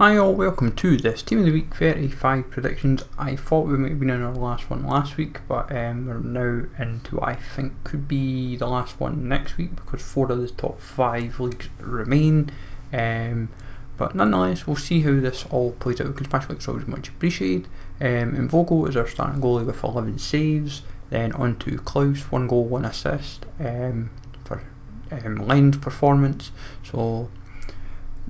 Hi all, welcome to this Team of the Week 35 predictions. I thought we might have been in our last one last week, but we're now into what I think could be the last one next week because 4 of the top 5 leagues remain. But nonetheless, we'll see how this all plays out because patch looks always much appreciated. Vogel is our starting goalie with 11 saves, then on to Klaus, 1 goal, 1 assist for Len's performance. So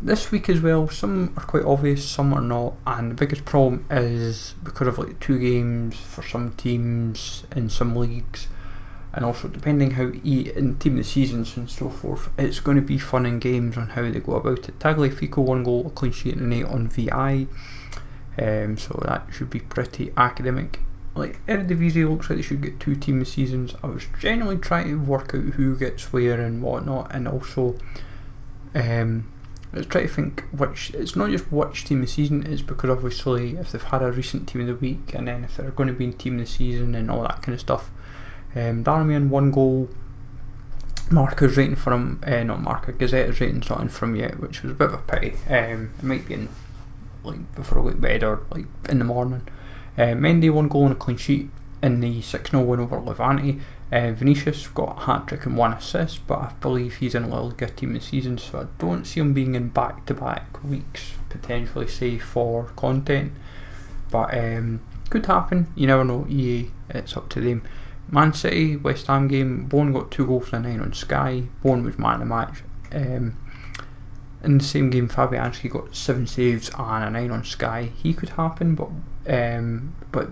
this week as well, some are quite obvious, some are not, and the biggest problem is because of like 2 games for some teams in some leagues, and also depending how in team of the seasons and so forth, it's going to be fun and games on how they go about it. Tagliafico 1 goal, a clean sheet and an 8 on VI, so that should be pretty academic. Like Eredivisie looks like they should get 2 team of seasons. I was generally trying to work out who gets where and whatnot, and also let's try to think which, it's not just which team of the season, it's because obviously if they've had a recent team of the week and then if they're going to be in team of the season and all that kind of stuff. Darmian 1 goal, Marca's rating for him, not Marca, Gazetta's rating's not in for him yet, which was a bit of a pity. It might be in like before I go to bed or like in the morning. Mendy 1 goal and a clean sheet in the 6-0 win over Levante. Vinicius got a hat-trick and 1 assist, but I believe he's in La Liga team of the season, so I don't see him being in back-to-back weeks, potentially, say, for content. But could happen, you never know. EA, it's up to them. Man City, West Ham game, Bowen got 2 goals and a 9 on Sky. Bowen was man of the match. In the same game, Fabianski got 7 saves and a 9 on Sky. He could happen, but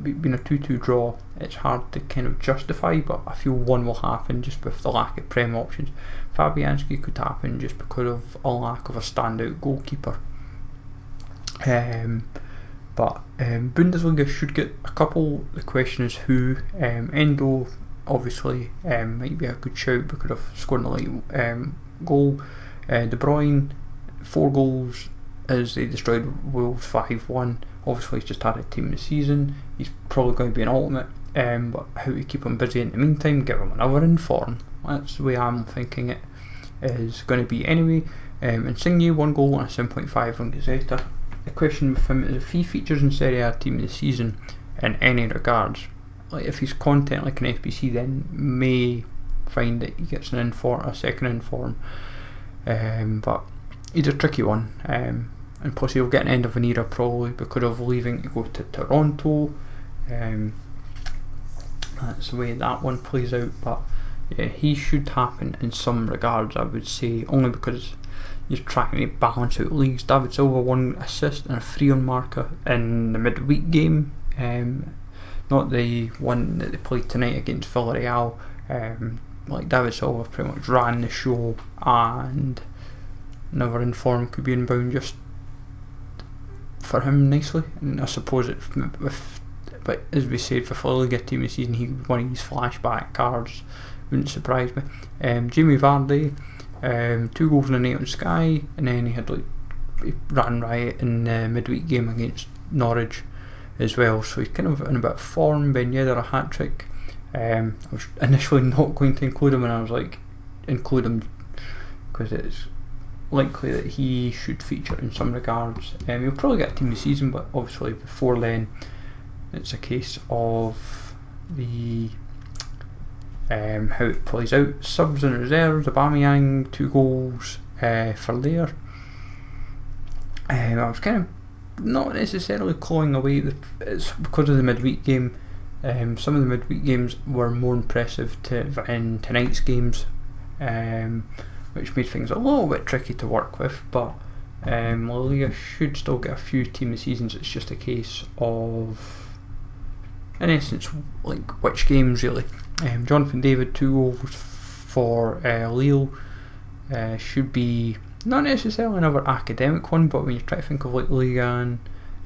being a 2-2 draw, it's hard to kind of justify, but I feel 1 will happen just with the lack of Prem options. Fabianski could happen just because of a lack of a standout goalkeeper. But Bundesliga should get a couple. The question is who. Endo obviously might be a good shout because of scoring a late goal. De Bruyne 4 goals as they destroyed Wolves 5-1. Obviously he's just had a team of the season, he's probably going to be an ultimate, but how to keep him busy in the meantime, give him another inform. That's the way I'm thinking it is going to be anyway. Insigne 1 goal and a 7.5 on Gazzetta. The question with him is if he features in Serie A team of the season in any regards, like if he's content like an FPC, then may find that he gets a second inform, but he's a tricky one, and plus he'll get an end of an era probably because of leaving to go to Toronto. That's the way that one plays out, but yeah, he should happen in some regards, I would say, only because he's trying to balance out leagues. David Silva 1 assist and a 3 on Marca in the midweek game, not the one that they played tonight against Villarreal. Like David Silva pretty much ran the show, and another inform could be inbound just for him nicely, and I suppose but as we said, for La Liga team of the season, he would be one of these flashback cards, wouldn't surprise me. Jamie Vardy, 2 goals and an 8 on Sky, and then he ran riot in the midweek game against Norwich as well, so he's kind of in a bit of form. Ben Yedder a hat-trick. I was initially not going to include him, and I was like, include him because it's likely that he should feature in some regards. He'll probably get a team of the season, but obviously before then it's a case of the how it plays out. Subs and reserves, Aubameyang 2 goals for there. I was kind of not necessarily clawing away, it's because of the midweek game. Some of the midweek games were more impressive in tonight's games, which made things a little bit tricky to work with, but La Liga should still get a few team of seasons. It's just a case of, in essence, like which games really. Jonathan David 2 goals for Lille, should be not necessarily another academic one, but when you try to think of like Liga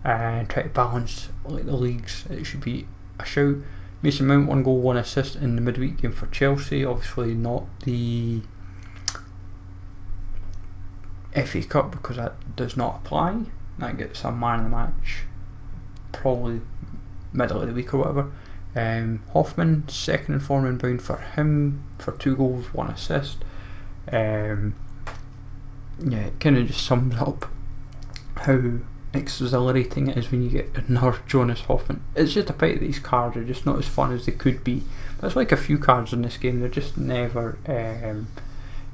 and try to balance like the leagues, it should be a shout. Mason Mount 1 goal 1 assist in the midweek game for Chelsea, obviously not the FA Cup because that does not apply. That gets a man of the match probably middle of the week or whatever. HOFMANN 2nd inform inbound for him for 2 goals 1 assist. Yeah, it kind of just sums up how exhilarating it is when you get another Jonas Hoffmann. It's just a pity these cards are just not as fun as they could be. But it's like a few cards in this game, they're just never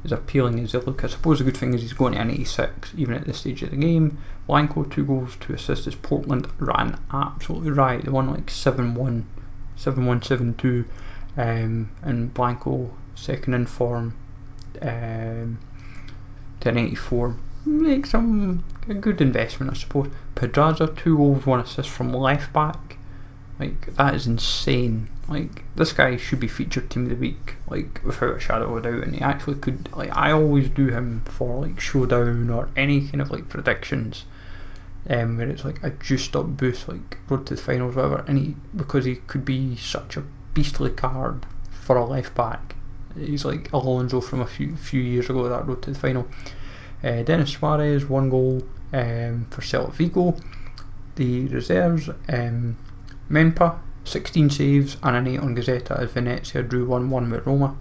as appealing as they look. I suppose the good thing is he's going to an 86 even at this stage of the game. Blanco, 2 goals, 2 assists as Portland ran absolutely right. They won like 7-1, 7-1, 7-2, and Blanco second in form to an 84. Makes a good investment, I suppose. PEDRAZA, 2 goals, 1 assist from left back. Like, that is insane. Like, this guy should be featured team of the week, like, without a shadow of a doubt. And he actually could, like, I always do him for like showdown or any kind of like predictions, where it's like a juiced up boost, like road to the finals, whatever. And because he could be such a beastly card for a left back. He's like Alonso from a few years ago, that road to the final. Denis Suarez, 1 goal for Celta Vigo. The reserves, Menpa, 16 saves and an 8 on Gazzetta as Venezia drew 1-1 with Roma.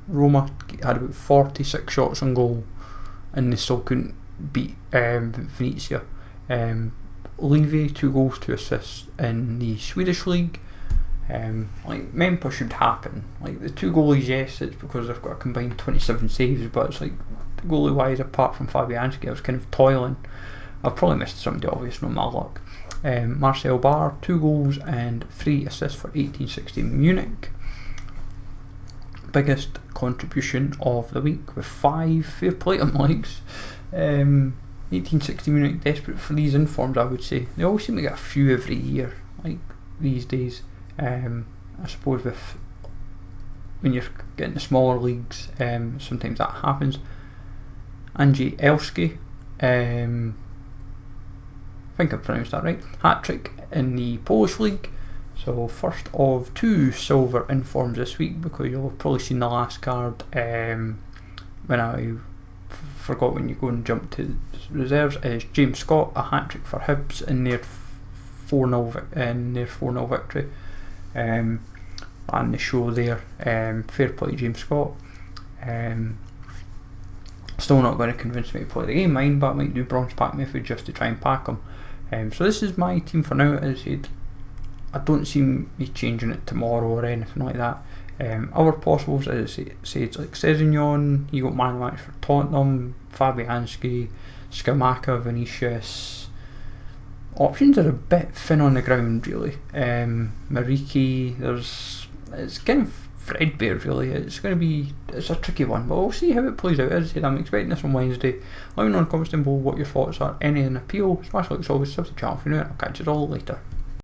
Roma had about 46 shots on goal and they still couldn't beat Venezia. Levy, 2 goals, 2 assists in the Swedish league. Like, Menpa should happen. Like, the 2 goalies, yes, it's because they've got a combined 27 saves, but it's like, goalie wise, apart from Fabianski, I was kind of toiling. I've probably missed somebody obvious, no my luck. Marcel Barr, 2 goals and 3 assists for 1816 Munich. Biggest contribution of the week with 5 fair play on likes. 1860 Munich, desperate for these informs, I would say. They always seem to get a few every year, like these days. I suppose when you're getting the smaller leagues, sometimes that happens. Angielski, I think I pronounced that right, hat-trick in the Polish league. So first of 2 silver informs this week, because you'll have probably seen the last card when I forgot when you go and jump to reserves, is James Scott, a hat-trick for Hibs in their 4-0 victory. And the show there, fair play James Scott. Still not going to convince me to play the game, mind, but I might do bronze pack method just to try and pack them. So this is my team for now. As I said, I don't see me changing it tomorrow or anything like that. Other possibles, as I say, it's like Sessegnon, you got man match for Tottenham, Fabianski, Scamacca, Vinicius. Options are a bit thin on the ground, really. Mariki, it's kind of threadbare, really. It's a tricky one, but we'll see how it plays out. As I said, I'm expecting this on Wednesday. Let me know in the comments down below what your thoughts are. Any in appeal, smash like always, subscribe to the channel for now, and I'll catch you all later.